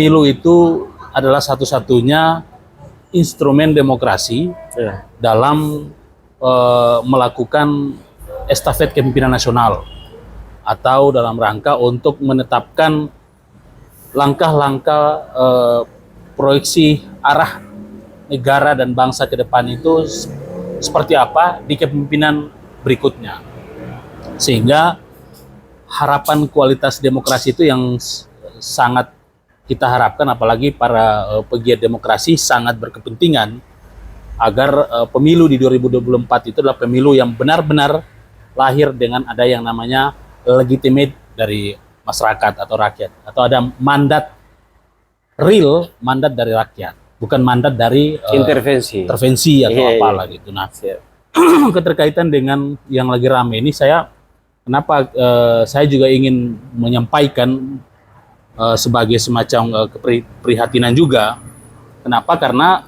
Pemilu itu adalah satu-satunya instrumen demokrasi dalam melakukan estafet kepemimpinan nasional atau dalam rangka untuk menetapkan langkah-langkah proyeksi arah negara dan bangsa ke depan itu seperti apa di kepemimpinan berikutnya. Sehingga harapan kualitas demokrasi itu yang sangat kita harapkan, apalagi para pegiat demokrasi sangat berkepentingan agar pemilu di 2024 itu adalah pemilu yang benar-benar lahir dengan ada yang namanya legitimate dari masyarakat atau rakyat, atau ada mandat real, mandat dari rakyat, bukan mandat dari intervensi atau apalah gitu. Nah, keterkaitan dengan yang lagi rame ini, kenapa saya juga ingin menyampaikan sebagai semacam keprihatinan juga. Kenapa? Karena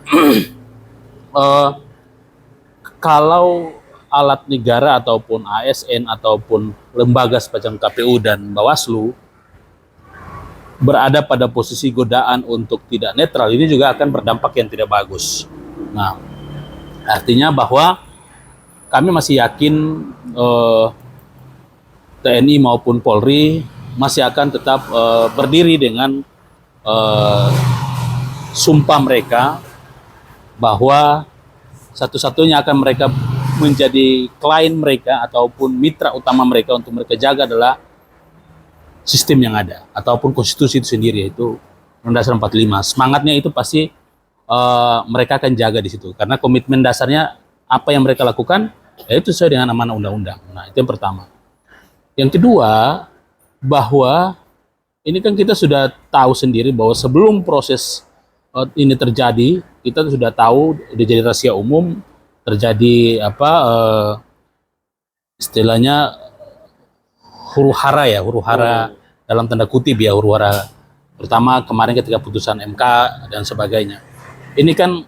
kalau alat negara ataupun ASN ataupun lembaga semacam KPU dan Bawaslu berada pada posisi godaan untuk tidak netral, ini juga akan berdampak yang tidak bagus. Nah, artinya bahwa kami masih yakin TNI maupun Polri masih akan tetap berdiri dengan sumpah mereka bahwa satu-satunya akan mereka menjadi klien mereka ataupun mitra utama mereka untuk mereka jaga adalah sistem yang ada ataupun konstitusi itu sendiri, yaitu Undang-Undang 45. Semangatnya itu pasti mereka akan jaga di situ, karena komitmen dasarnya apa yang mereka lakukan yaitu sesuai dengan amanah undang-undang. Nah, itu yang pertama. Yang kedua, bahwa ini kan kita sudah tahu sendiri bahwa sebelum proses ini terjadi, kita sudah tahu udah jadi rahasia umum, terjadi istilahnya huru-hara dalam tanda kutip ya, huru-hara. Pertama kemarin ketika putusan MK dan sebagainya. Ini kan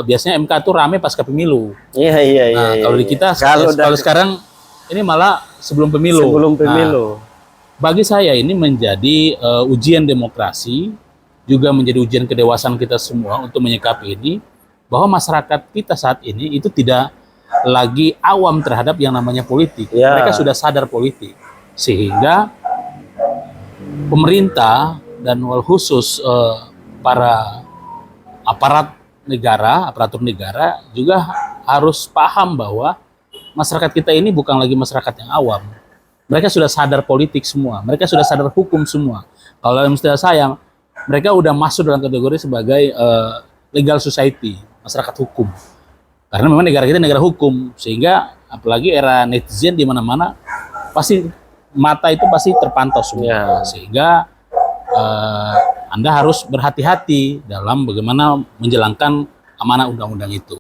biasanya MK tuh rame pasca pemilu. Iya. Kalau di kita, kalau sekarang ini malah sebelum pemilu. Nah, bagi saya ini menjadi ujian demokrasi, juga menjadi ujian kedewasaan kita semua untuk menyikapi ini, bahwa masyarakat kita saat ini itu tidak lagi awam terhadap yang namanya politik. Mereka sudah sadar politik, sehingga pemerintah dan khusus para aparatur negara juga harus paham bahwa masyarakat kita ini bukan lagi masyarakat yang awam. Mereka sudah sadar politik semua, mereka sudah sadar hukum semua. Kalau dalam istilah saya, mereka udah masuk dalam kategori sebagai legal society, masyarakat hukum. Karena memang negara kita negara hukum, sehingga apalagi era netizen di mana-mana pasti mata itu pasti terpantau semua. Sehingga Anda harus berhati-hati dalam bagaimana menjalankan amanah undang-undang itu.